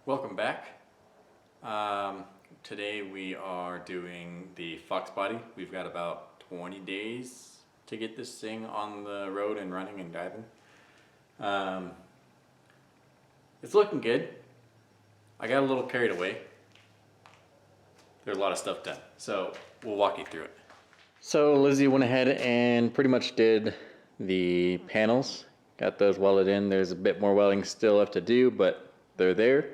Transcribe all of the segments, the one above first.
Welcome back. Today we are doing the Foxbody. We've got about 20 days to get this thing on the road and running and driving. It's looking good. I got a little carried away. There's a lot of stuff done, so we'll walk you through it. So Lizzie went ahead and pretty much did the panels. Got those welded in. There's a bit more welding still left to do, but they're there.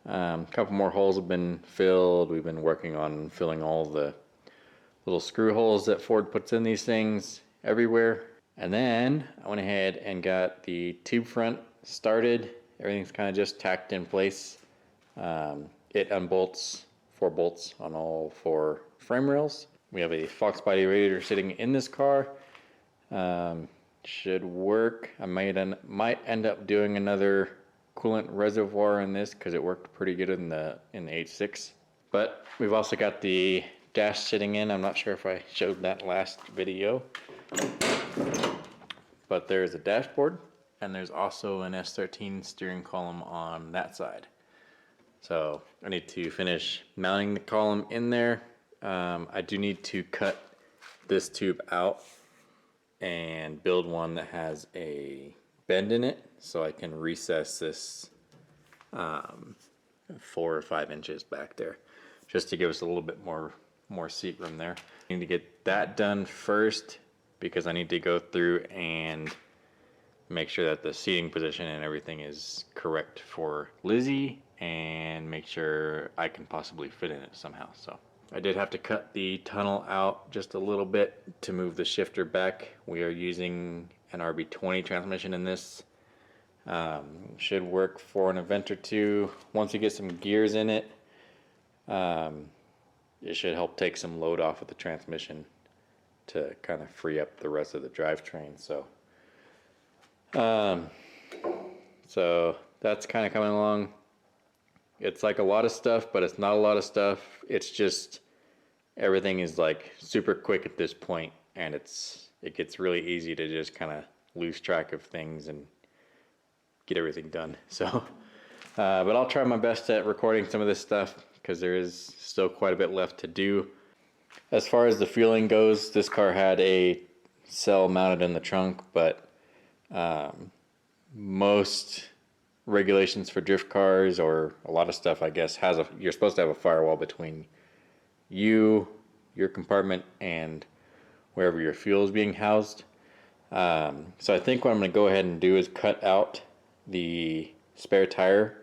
A couple more holes have been filled. We've been working on filling all the little screw holes that Ford puts in these things everywhere. And then I went ahead and got the tube front started. Everything's kind of just tacked in place. It unbolts 4 bolts on all 4 frame rails. We have a Foxbody radiator sitting in this car. Should work. I might end up doing another coolant reservoir in this because it worked pretty good in the H6. But we've also got the dash sitting in. I'm not sure if I showed that last video, but there's a dashboard and there's also an S13 steering column on that side. So I need to finish mounting the column in there. I do need to cut this tube out and build one that has a bend in it so I can recess this 4 or 5 inches back there just to give us a little bit more seat room there. I need to get that done first because I need to go through and make sure that the seating position and everything is correct for Lizzie and make sure I can possibly fit in it somehow. So I did have to cut the tunnel out just a little bit to move the shifter back. We are using an RB20 transmission in this. Should work for an event or two. Once you get some gears in it, it should help take some load off of the transmission to kind of free up the rest of the drivetrain. So that's kind of coming along. It's like a lot of stuff, but it's not a lot of stuff. It's just everything is like super quick at this point, and it gets really easy to just kind of lose track of things and get everything done. So, but I'll try my best at recording some of this stuff because there is still quite a bit left to do. As far as the fueling goes, this car had a cell mounted in the trunk, but most regulations for drift cars, or a lot of stuff, I guess, you're supposed to have a firewall between you, your compartment, and wherever your fuel is being housed. So I think what I'm going to go ahead and do is cut out the spare tire,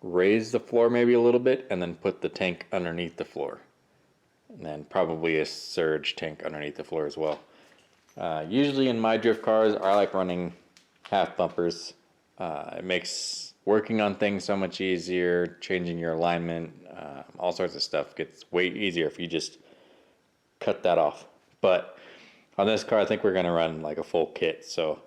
raise the floor maybe a little bit, and then put the tank underneath the floor. And then probably a surge tank underneath the floor as well. Usually in my drift cars, I like running half bumpers. It makes working on things so much easier, changing your alignment, all sorts of stuff gets way easier if you just cut that off. But on this car, I think we're going to run like a full kit, so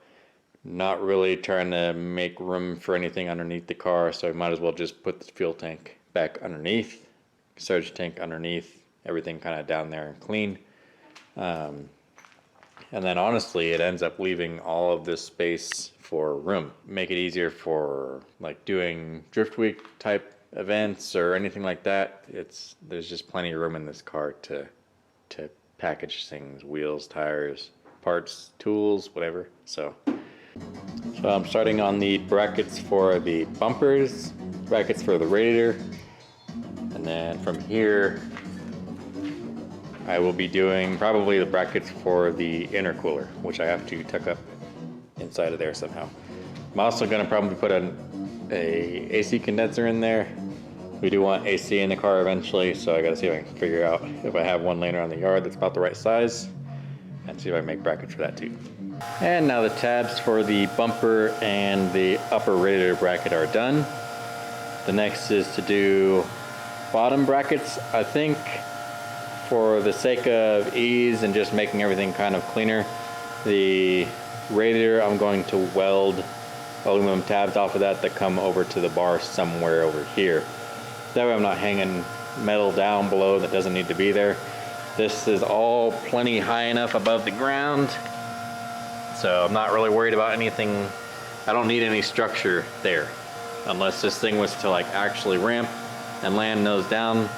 not really trying to make room for anything underneath the car, so we might as well just put the fuel tank back underneath, surge tank underneath, everything kind of down there and clean. And then honestly, it ends up leaving all of this space for room. Make it easier for like doing drift week type events or anything like that. There's just plenty of room in this car to package things, wheels, tires, parts, tools, whatever. So I'm starting on the brackets for the bumpers, brackets for the radiator, and then from here I will be doing probably the brackets for the intercooler, which I have to tuck up inside of there somehow. I'm also going to probably put a AC condenser in there. We do want AC in the car eventually, so I got to see if I can figure out if I have one laying around the yard that's about the right size, and see if I can make brackets for that too. And now the tabs for the bumper and the upper radiator bracket are done. The next is to do bottom brackets. I think for the sake of ease and just making everything kind of cleaner, the radiator I'm going to weld aluminum tabs off of that come over to the bar somewhere over here. That way I'm not hanging metal down below that doesn't need to be there. This is all plenty high enough above the ground, so I'm not really worried about anything. I don't need any structure there. unless this thing was to like actually ramp and land nose down.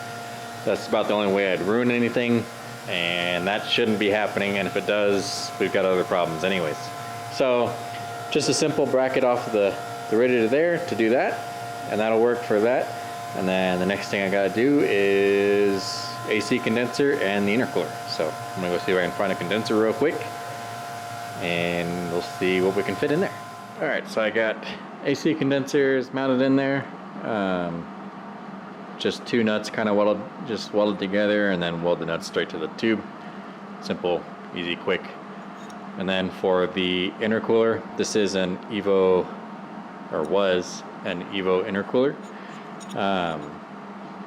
That's about the only way I'd ruin anything, and that shouldn't be happening, and if it does, we've got other problems anyways. So just a simple bracket off the radiator there to do that, and that'll work for that. And then the next thing I gotta do is AC condenser and the intercooler. So I'm gonna go see if I can find a condenser real quick, and we'll see what we can fit in there. All right, so I got AC condensers mounted in there. Just two nuts kind of welded together, and then weld the nuts straight to the tube. Simple, easy, quick. And then for the intercooler, this is an Evo, or was an Evo intercooler.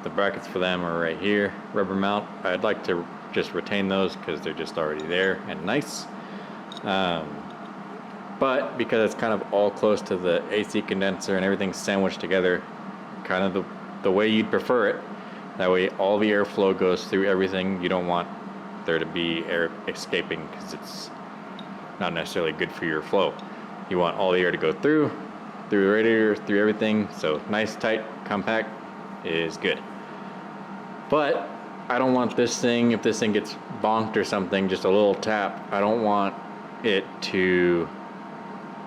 The brackets for them are right here, rubber mount. I'd like to just retain those because they're just already there and nice. But because it's kind of all close to the AC condenser and everything's sandwiched together, kind of the way you'd prefer it. That way all the airflow goes through everything. You don't want there to be air escaping because it's not necessarily good for your flow. You want all the air to go through the radiator, through everything. So nice, tight, compact is good. But I don't want this thing, if this thing gets bonked or something, just a little tap, I don't want it to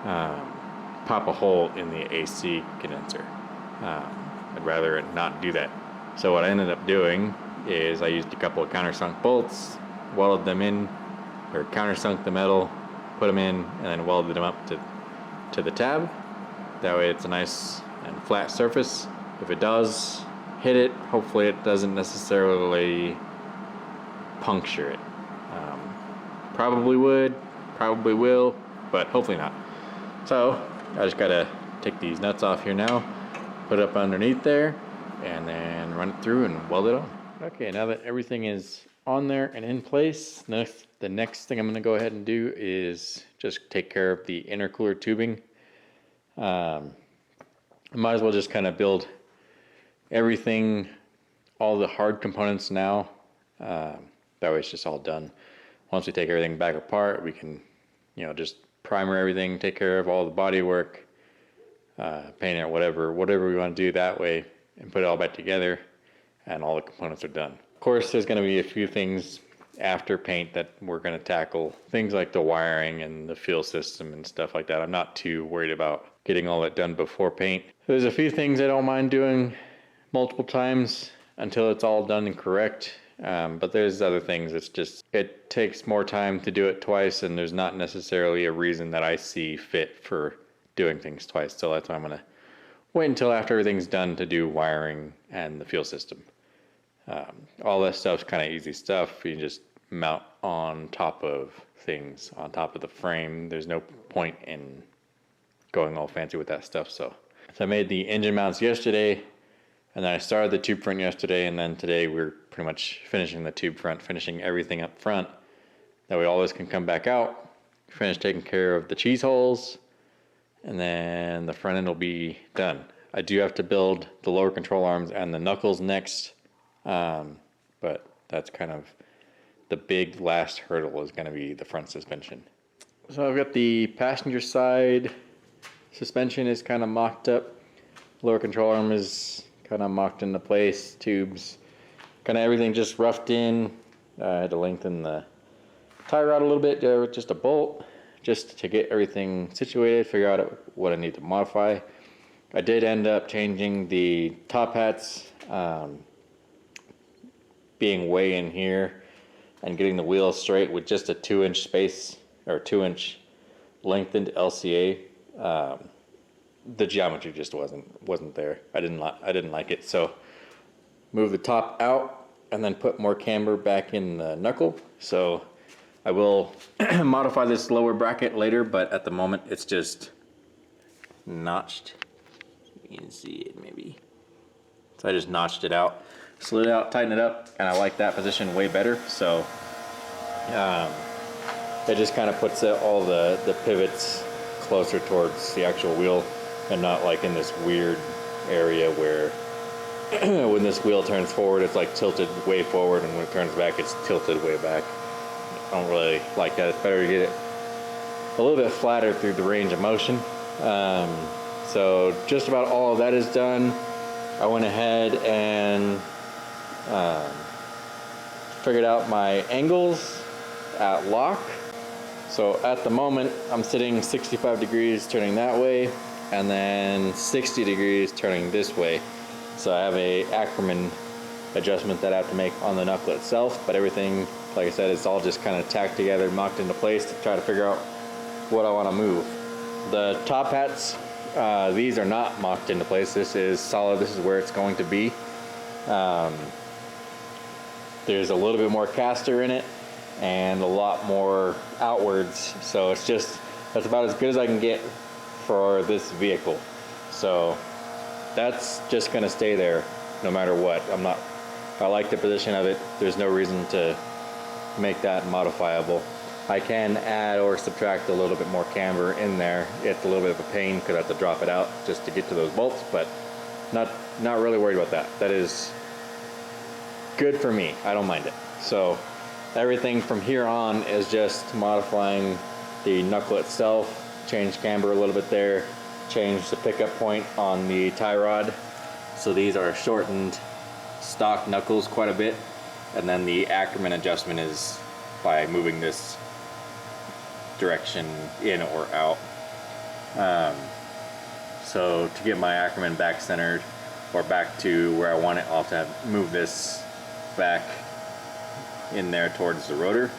pop a hole in the AC condenser. I'd rather it not do that. So what I ended up doing is I used a couple of countersunk bolts, welded them in, or countersunk the metal, put them in, and then welded them up to the tab. That way it's a nice and flat surface. If it does hit it, hopefully it doesn't necessarily puncture it. Probably would, probably will, but hopefully not. So I just gotta take these nuts off here now, put it up underneath there, and then run it through and weld it on. Okay, now that everything is on there and in place, the next thing I'm gonna go ahead and do is just take care of the intercooler tubing. I might as well just kind of build everything, all the hard components now. That way it's just all done. Once we take everything back apart, we can, just primer everything, take care of all the body work, paint it, whatever we want to do that way, and put it all back together, and all the components are done. Of course, there's going to be a few things after paint that we're going to tackle, things like the wiring and the fuel system and stuff like that. I'm not too worried about getting all that done before paint. There's a few things I don't mind doing multiple times until it's all done and correct. But there's other things, it takes more time to do it twice, and there's not necessarily a reason that I see fit for doing things twice. So that's why I'm gonna wait until after everything's done to do wiring and the fuel system. All that stuff's kind of easy stuff. You just mount on top of things, on top of the frame. There's no point in going all fancy with that stuff. So I made the engine mounts yesterday, and then I started the tube front yesterday, and then today we're pretty much finishing the tube front, finishing everything up front. That way all this can come back out, finish taking care of the cheese holes, and then the front end will be done. I do have to build the lower control arms and the knuckles next, but that's kind of the big last hurdle is going to be the front suspension. So I've got the passenger side suspension is kind of mocked up. Lower control arm is kind of mocked into place, tubes, kind of everything just roughed in. I had to lengthen the tie rod a little bit with just a bolt, just to get everything situated, figure out what I need to modify. I did end up changing the top hats, being way in here, and getting the wheels straight with just a 2-inch space, or 2-inch lengthened LCA. The geometry just wasn't there. I didn't like it, so move the top out and then put more camber back in the knuckle. So I will modify this lower bracket later, but at the moment it's just notched. You can see it maybe. So I just notched it out, slid it out, tightened it up, and I like that position way better. So it just kind of puts all the pivots closer towards the actual wheel, and not like in this weird area where when this wheel turns forward, it's like tilted way forward, and when it turns back, it's tilted way back. I don't really like that. It's better to get it a little bit flatter through the range of motion. So just about all of that is done. I went ahead and figured out my angles at lock. So at the moment I'm sitting 65 degrees turning that way, and then 60 degrees turning this way. So I have a Ackerman adjustment that I have to make on the knuckle itself, but everything, like I said, it's all just kind of tacked together, mocked into place to try to figure out what I want to move. The top hats, these are not mocked into place. This is solid. This is where it's going to be. There's a little bit more caster in it and a lot more outwards, so it's just, that's about as good as I can get for this vehicle. So that's just gonna stay there no matter what. I like the position of it. There's no reason to make that modifiable. I can add or subtract a little bit more camber in there. It's a little bit of a pain because I have to drop it out just to get to those bolts, but not really worried about that. That is good for me. I don't mind it. So everything from here on is just modifying the knuckle itself, change camber a little bit there, change the pickup point on the tie rod. So these are shortened stock knuckles quite a bit, and then the Ackerman adjustment is by moving this direction in or out. So to get my Ackerman back centered or back to where I want it, I'll have to move this back in there towards the rotor,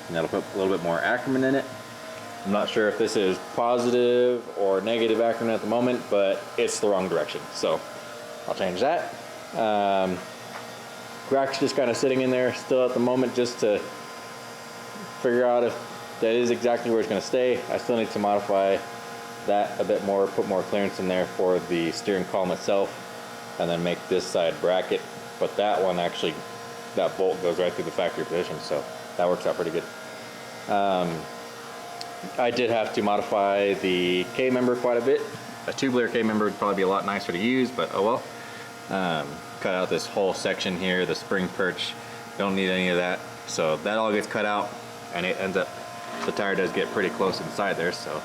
and that'll put a little bit more Ackerman in it. I'm not sure if this is positive or negative Ackerman at the moment, but it's the wrong direction, so I'll change that. Rack's just kind of sitting in there still at the moment just to figure out if that is exactly where it's going to stay. I still need to modify that a bit more, put more clearance in there for the steering column itself, and then make this side bracket. But that one actually, that bolt goes right through the factory position, so that works out pretty good. I did have to modify the K-member quite a bit. A tubular K-member would probably be a lot nicer to use, but oh well. Cut out this whole section here, the spring perch. Don't need any of that. So that all gets cut out, and it ends up, the tire does get pretty close inside there, so.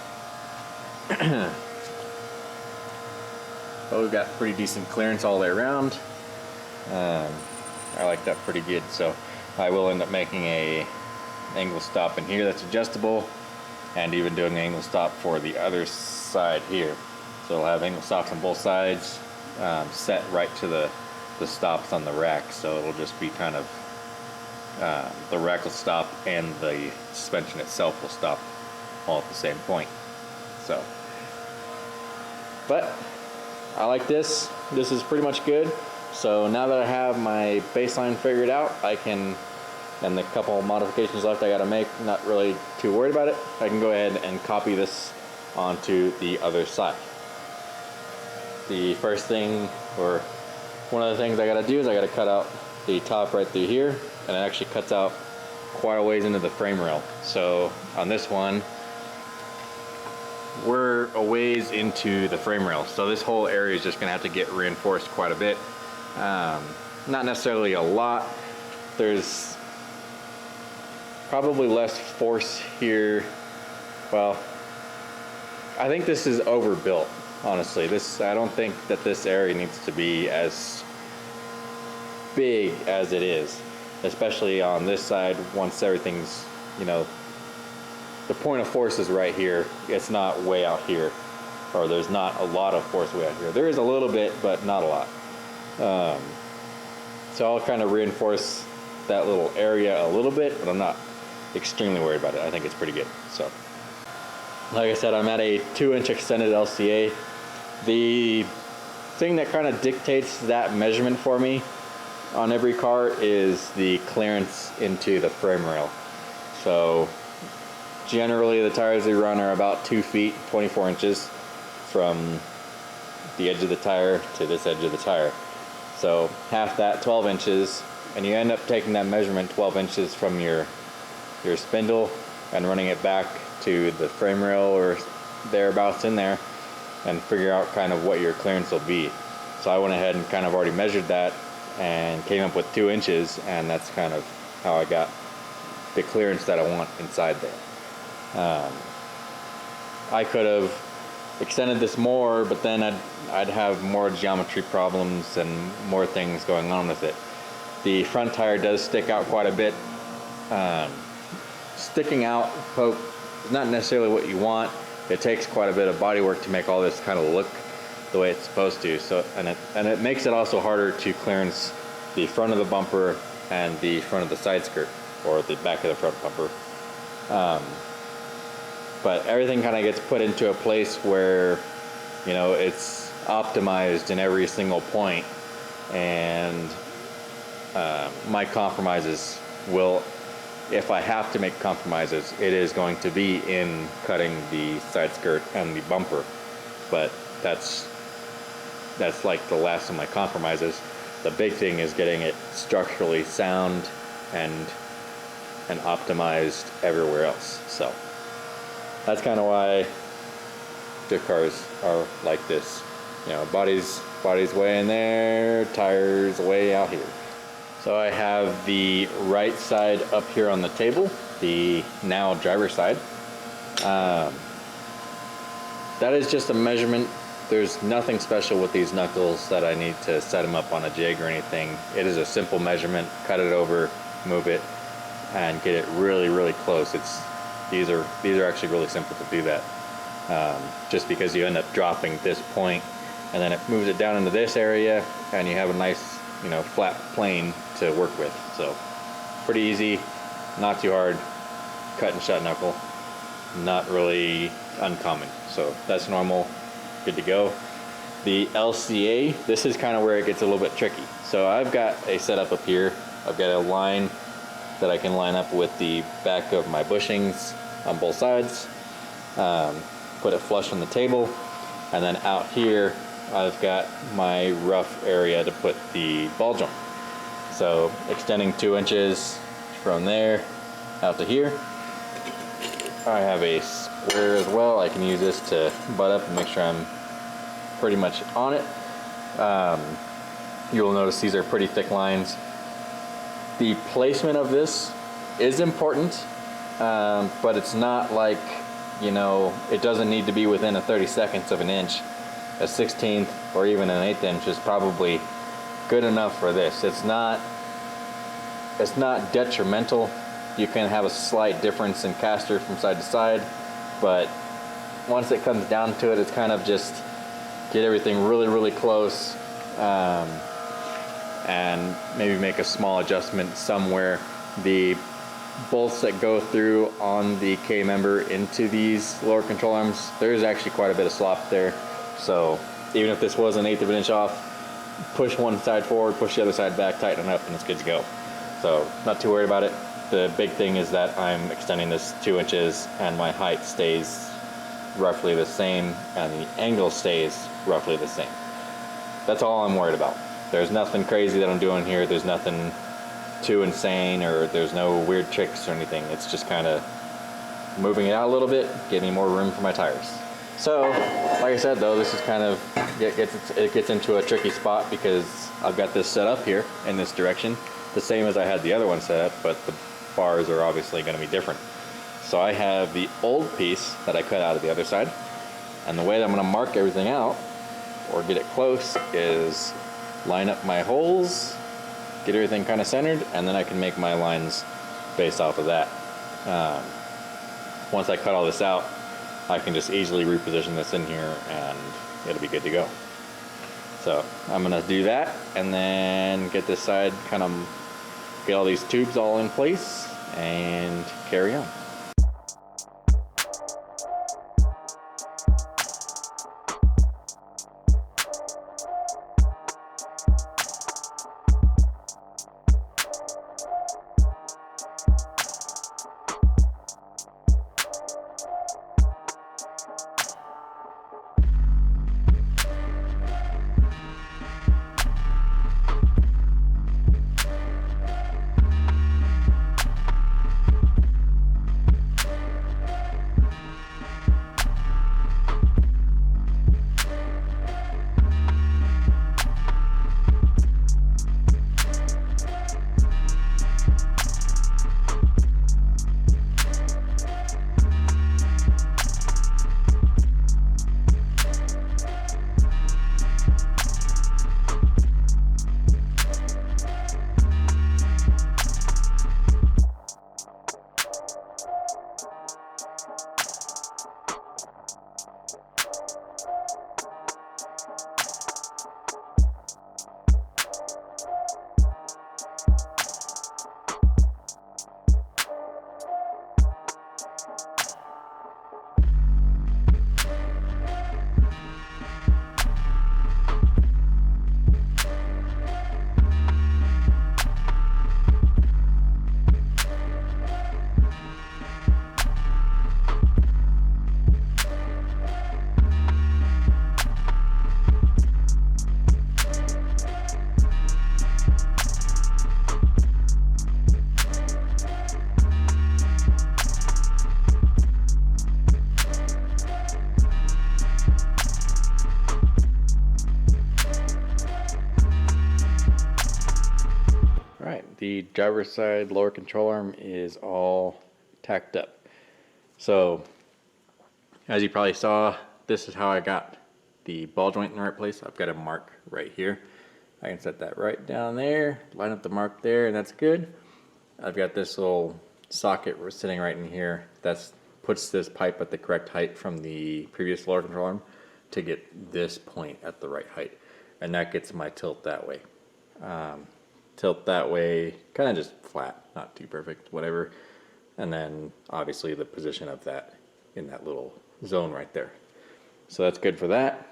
But we've got pretty decent clearance all the way around. I like that pretty good, so I will end up making a angle stop in here that's adjustable, and even doing an angle stop for the other side here. So I'll have angle stops on both sides, set right to the stops on the rack, so it'll just be kind of the rack will stop and the suspension itself will stop all at the same point. So, but I like this. This is pretty much good. So now that I have my baseline figured out, I can, and the couple modifications left I gotta make, not really too worried about it, I can go ahead and copy this onto the other side. The first thing, or one of the things I gotta do, is I gotta cut out the top right through here, and it actually cuts out quite a ways into the frame rail. So on this one, we're a ways into the frame rail, so this whole area is just gonna have to get reinforced quite a bit. Not necessarily a lot. There's probably less force here. Well, I think this is overbuilt, honestly. I don't think that this area needs to be as big as it is, especially on this side. Once everything's, you know, the point of force is right here. It's not way out here, or there's not a lot of force way out here. There is a little bit, but not a lot. So I'll kind of reinforce that little area a little bit, but I'm not extremely worried about it. I think it's pretty good. So, like I said, I'm at a 2-inch extended LCA. The thing that kind of dictates that measurement for me on every car is the clearance into the frame rail. So generally the tires we run are about 2 feet, 24 inches from the edge of the tire to this edge of the tire. So half that, 12 inches, and you end up taking that measurement 12 inches from your spindle and running it back to the frame rail or thereabouts in there, and figure out kind of what your clearance will be. So I went ahead and kind of already measured that and came up with 2 inches, and that's kind of how I got the clearance that I want inside there. I could have extended this more, but then I'd have more geometry problems and more things going on with it. The front tire does stick out quite a bit. Sticking out poke is not necessarily what you want. It takes quite a bit of body work to make all this kind of look the way it's supposed to. So and it makes it also harder to clearance the front of the bumper and the front of the side skirt, or the back of the front bumper. But everything kind of gets put into a place where, you know, it's optimized in every single point, and my compromises will, if I have to make compromises, it is going to be in cutting the side skirt and the bumper. But that's like the last of my compromises. The big thing is getting it structurally sound and optimized everywhere else. So that's kind of why drift cars are like this. You know, body's way in there, tires way out here. So I have the right side up here on the table, the now driver's side. That is just a measurement. There's nothing special with these knuckles that I need to set them up on a jig or anything. It is a simple measurement. Cut it over, move it, and get it really, really close. These are actually really simple to do that. Just because you end up dropping this point, and then it moves it down into this area, and you have a nice, you know, flat plane to work with. So pretty easy, not too hard. Cut and shut knuckle, not really uncommon. So that's normal. Good to go. The LCA, this is kind of where it gets a little bit tricky. So I've got a setup up here. I've got a line that I can line up with the back of my bushings on both sides. Put it flush on the table, and then out here I've got my rough area to put the ball joint. So extending 2 inches from there out to here. I have a square as well. I can use this to butt up and make sure I'm pretty much on it. You'll notice these are pretty thick lines. The placement of this is important, but it's not like, you know, it doesn't need to be within a 32nd of an inch. A 16th or even an 1/8 inch is probably good enough for this. It's not detrimental. You can have a slight difference in caster from side to side, but once it comes down to it, it's kind of just get everything really, really close, and maybe make a small adjustment somewhere. The bolts that go through on the K member into these lower control arms, there's actually quite a bit of slop there. So even if this was an 1/8 of an inch off, push one side forward, push the other side back, tighten it up, and it's good to go. So not too worried about it. The big thing is that I'm extending this 2 inches and my height stays roughly the same and the angle stays roughly the same. That's all I'm worried about. There's nothing crazy that I'm doing here. There's nothing too insane, or there's no weird tricks or anything. It's just kind of moving it out a little bit, giving more room for my tires. So, like I said though, this is kind of, it gets into a tricky spot because I've got this set up here in this direction, the same as I had the other one set up, but the bars are obviously going to be different. So I have the old piece that I cut out of the other side, and the way that I'm going to mark everything out, or get it close, is line up my holes, get everything kind of centered, and then I can make my lines based off of that. Once I cut all this out, I can just easily reposition this in here and it'll be good to go. So I'm gonna do that and then get this side, kind of get all these tubes all in place and carry on. the driver's side lower control arm is all tacked up. So as you probably saw, this is how I got the ball joint in the right place. I've got a mark right here. I can set that right down there, line up the mark there, and that's good. I've got this little socket sitting right in here that puts this pipe at the correct height from the previous lower control arm to get this point at the right height, and that gets my tilt that way. Tilt that way, kind of just flat, not too perfect, whatever. And then obviously the position of that in that little zone right there. So that's good for that.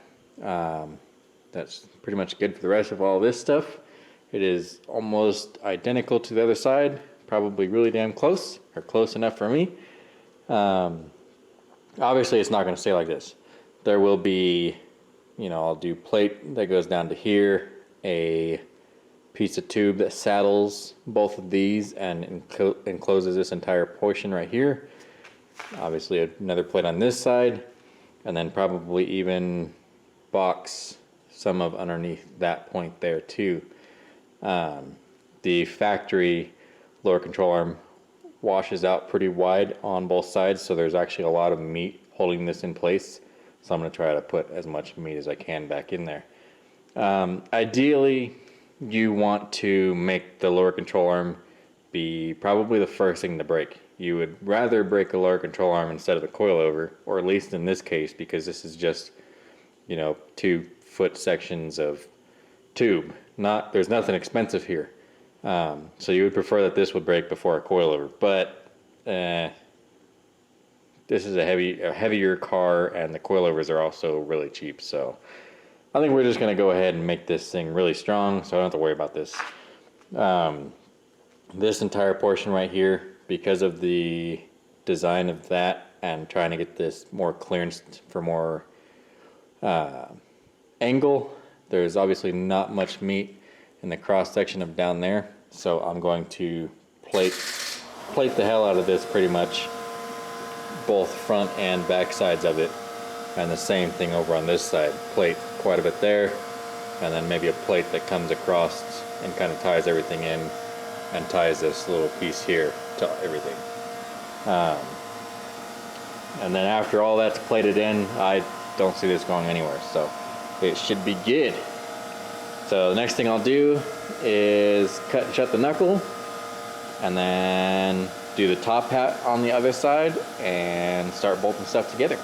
That's pretty much good for the rest of all this stuff. It is almost identical to the other side, probably really damn close, or close enough for me. Obviously it's not going to stay like this. There will be, I'll do plate that goes down to here, a piece of tube that saddles both of these and encloses this entire portion right here. Obviously another plate on this side, and then probably even box some of underneath that point there too. The factory lower control arm washes out pretty wide on both sides, so there's actually a lot of meat holding this in place. So I'm going to try to put as much meat as I can back in there. Ideally, you want to make the lower control arm be probably the first thing to break. You would rather break a lower control arm instead of the coilover, or at least in this case, because this is just, 2-foot sections of tube. There's nothing expensive here. So you would prefer that this would break before a coilover, but this is a heavier car, and the coilovers are also really cheap. So I think we're just going to go ahead and make this thing really strong, so I don't have to worry about this. This entire portion right here, because of the design of that and trying to get this more clearance for more angle, there's obviously not much meat in the cross section of down there, so I'm going to plate the hell out of this pretty much, both front and back sides of it. And the same thing over on this side, plate quite a bit there, and then maybe a plate that comes across and kind of ties everything in and ties this little piece here to everything. And then after all that's plated in, I don't see this going anywhere, so it should be good. So the next thing I'll do is cut and shut the knuckle, and then do the top hat on the other side and start bolting stuff together.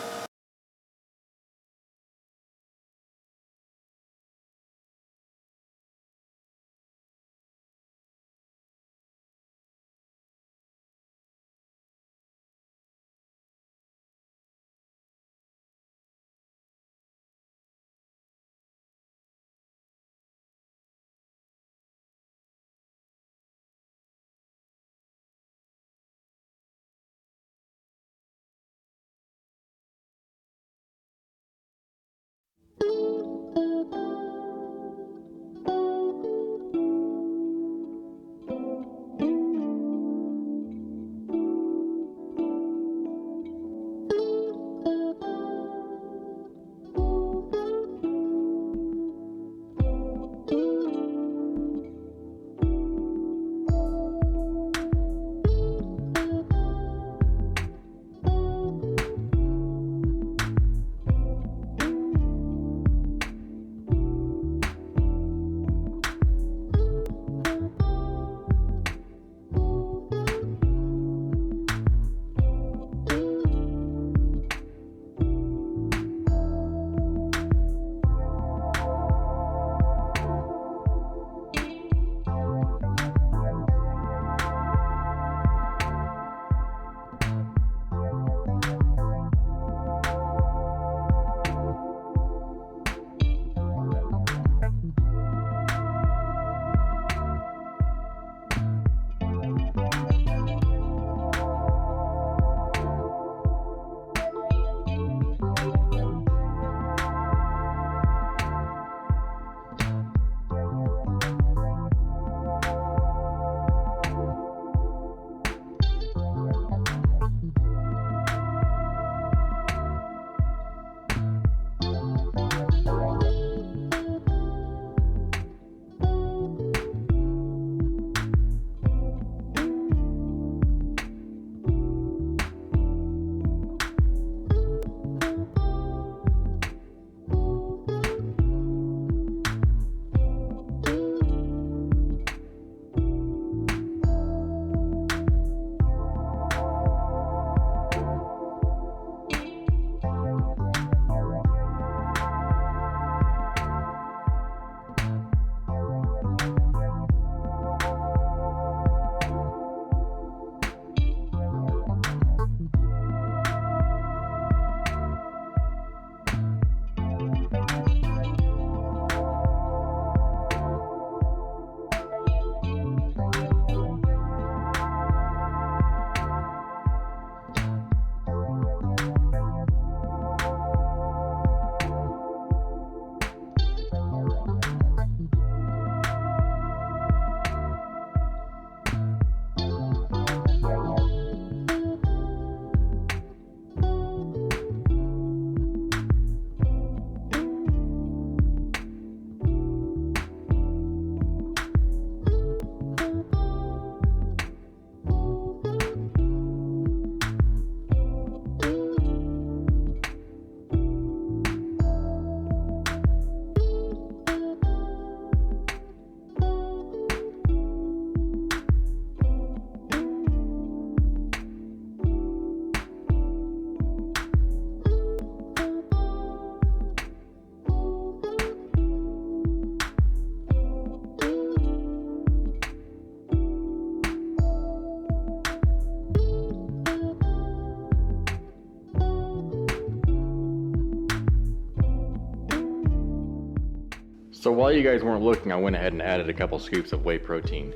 while you guys weren't looking, I went ahead and added a couple scoops of whey protein.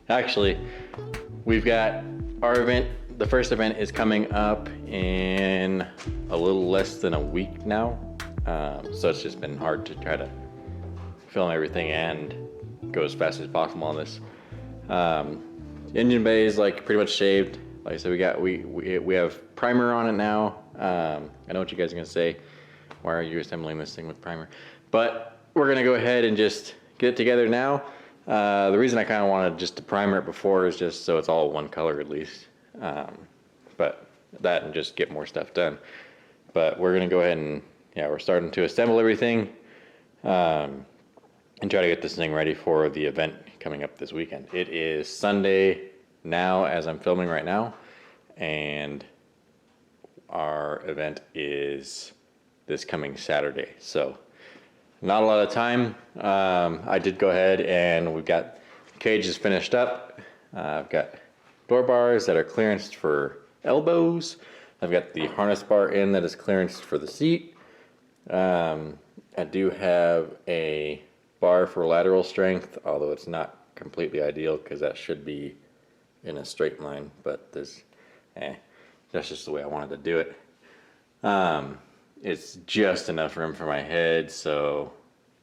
Actually, we've got our event. The first event is coming up in a little less than a week now. So it's just been hard to try to film everything and go as fast as possible on this. Engine bay is like pretty much shaved. Like I said, we have primer on it now. I know what you guys are gonna say. Why are you assembling this thing with primer? But we're gonna go ahead and just get it together now. The reason I kind of wanted just to primer it before is just so it's all one color at least. But that and just get more stuff done. But we're gonna go ahead and we're starting to assemble everything and try to get this thing ready for the event coming up this weekend. It is Sunday now as I'm filming right now, and our event is this coming Saturday. So not a lot of time. I did go ahead and we've got cages finished up. I've got door bars that are clearanced for elbows. I've got the harness bar in that is clearanced for the seat. I do have a bar for lateral strength, although it's not completely ideal because that should be in a straight line, but that's just the way I wanted to do it. It's just enough room for my head, so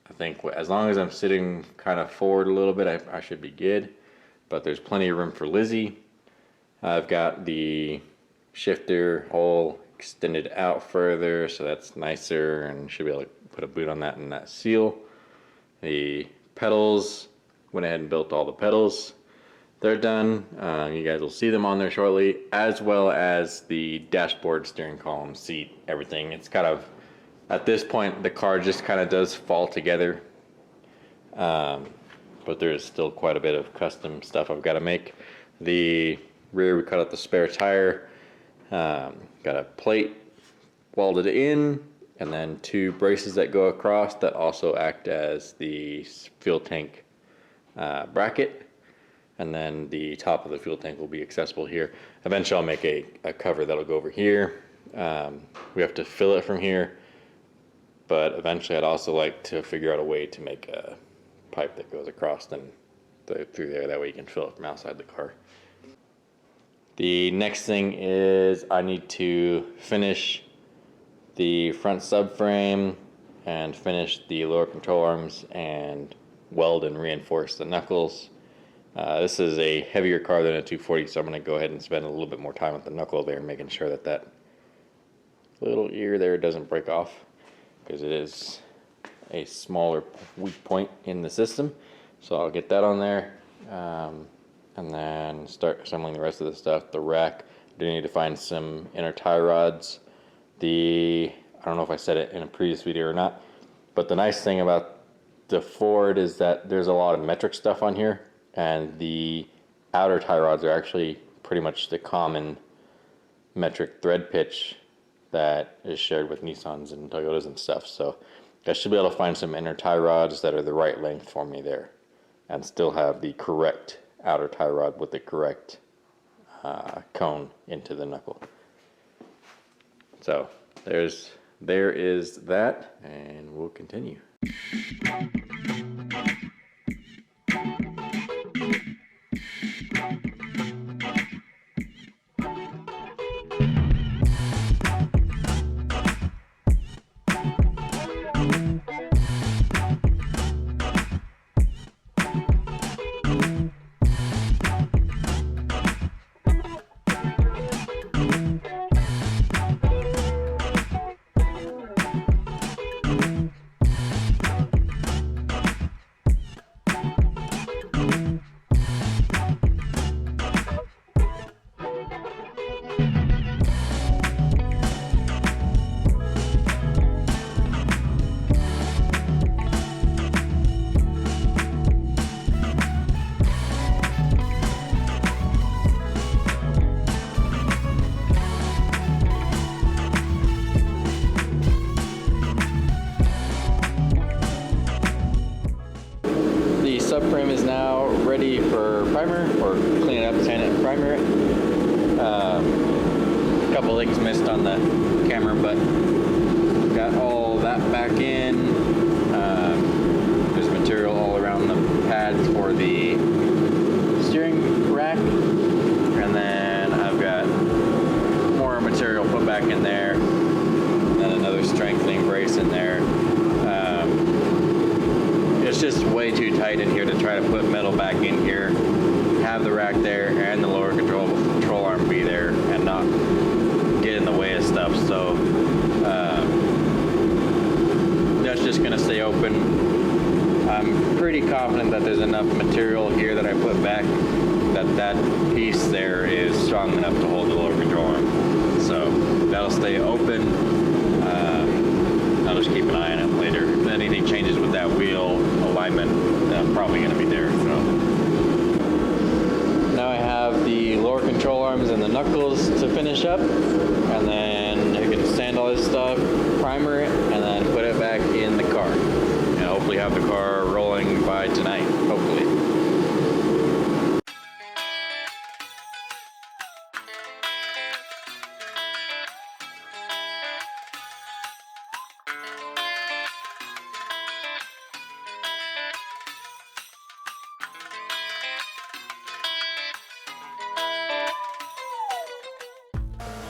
I think as long as I'm sitting kind of forward a little bit, I should be good. But there's plenty of room for Lizzy. I've got the shifter hole extended out further, so that's nicer, and should be able to put a boot on that and that seal. The pedals, went ahead and built all the pedals. They're done. You guys will see them on there shortly, as well as the dashboard, steering column, seat, everything. It's kind of, at this point, the car just kind of does fall together. But there's still quite a bit of custom stuff I've got to make. The rear, we cut out the spare tire. Got a plate welded in, and then two braces that go across that also act as the fuel tank bracket. And then the top of the fuel tank will be accessible here. Eventually I'll make a cover that'll go over here. We have to fill it from here, but eventually I'd also like to figure out a way to make a pipe that goes across and through there. That way you can fill it from outside the car. The next thing is I need to finish the front subframe and finish the lower control arms and weld and reinforce the knuckles. This is a heavier car than a 240, so I'm going to go ahead and spend a little bit more time with the knuckle there, making sure that that little ear there doesn't break off, because it is a smaller weak point in the system. So I'll get that on there, and then start assembling the rest of the stuff. The rack, I do need to find some inner tie rods. I don't know if I said it in a previous video or not, but the nice thing about the Ford is that there's a lot of metric stuff on here. And the outer tie rods are actually pretty much the common metric thread pitch that is shared with Nissans and Toyotas and stuff. So I should be able to find some inner tie rods that are the right length for me there, and still have the correct outer tie rod with the correct cone into the knuckle. So there is that, and we'll continue. Subframe is now ready for primer, or clean it up, sand it, and primer it. A couple things missed on the camera, but got all that back in. material all around the pads for the steering rack, and then I've got more material put back in there, and then another strengthening brace in there. It's just way too tight in here to try to put metal back in here, have the rack there and the lower control arm be there and not get in the way of stuff. So that's just gonna stay open. I'm pretty confident that there's enough material here that I put back that piece there is strong enough to hold the lower control arm. So that'll stay open. I'll just keep an eye on it later. If anything changes with that wheel alignment, I'm probably going to be there. So now I have the lower control arms and the knuckles to finish up, and then I can sand all this stuff, primer it, and then put it back in the car, and hopefully have the car rolling by tonight. Hopefully.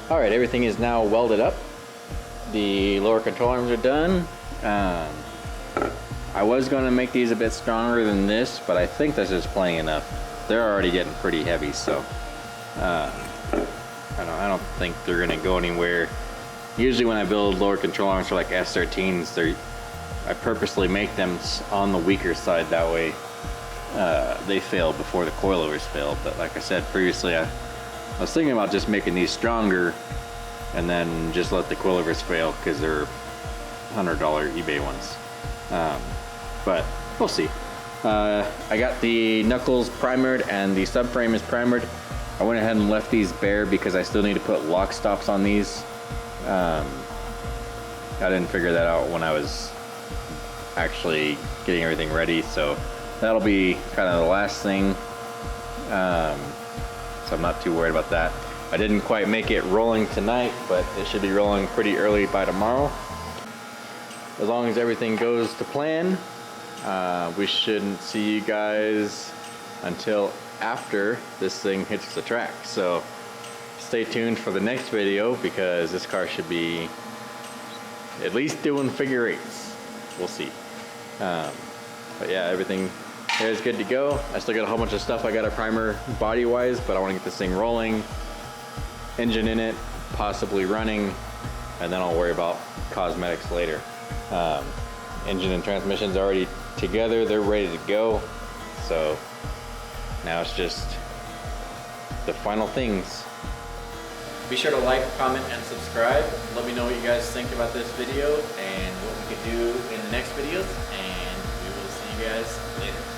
Alright, everything is now welded up. The lower control arms are done. I was going to make these a bit stronger than this, but I think this is plenty enough. They're already getting pretty heavy, so I don't think they're going to go anywhere. Usually when I build lower control arms for like S13s, I purposely make them on the weaker side, that way they fail before the coilovers fail. But like I said previously, I was thinking about just making these stronger and then just let the coilovers fail because they're $100 eBay ones. But we'll see. I got the knuckles primered and the subframe is primered. I went ahead and left these bare because I still need to put lock stops on these. I didn't figure that out when I was actually getting everything ready, so that'll be kind of the last thing. So I'm not too worried about that. I didn't quite make it rolling tonight, but it should be rolling pretty early by tomorrow. As long as everything goes to plan, we shouldn't see you guys until after this thing hits the track. So stay tuned for the next video because this car should be at least doing figure eights. We'll see. But yeah, everything here is good to go. I still got a whole bunch of stuff I got to primer body wise, but I want to get this thing rolling, engine in it, possibly running, and then I'll worry about cosmetics later. Engine and transmission's already together, they're ready to go. So now it's just the final things. Be sure to like, comment, and subscribe. Let me know what you guys think about this video and what we could do in the next videos, and we will see you guys later.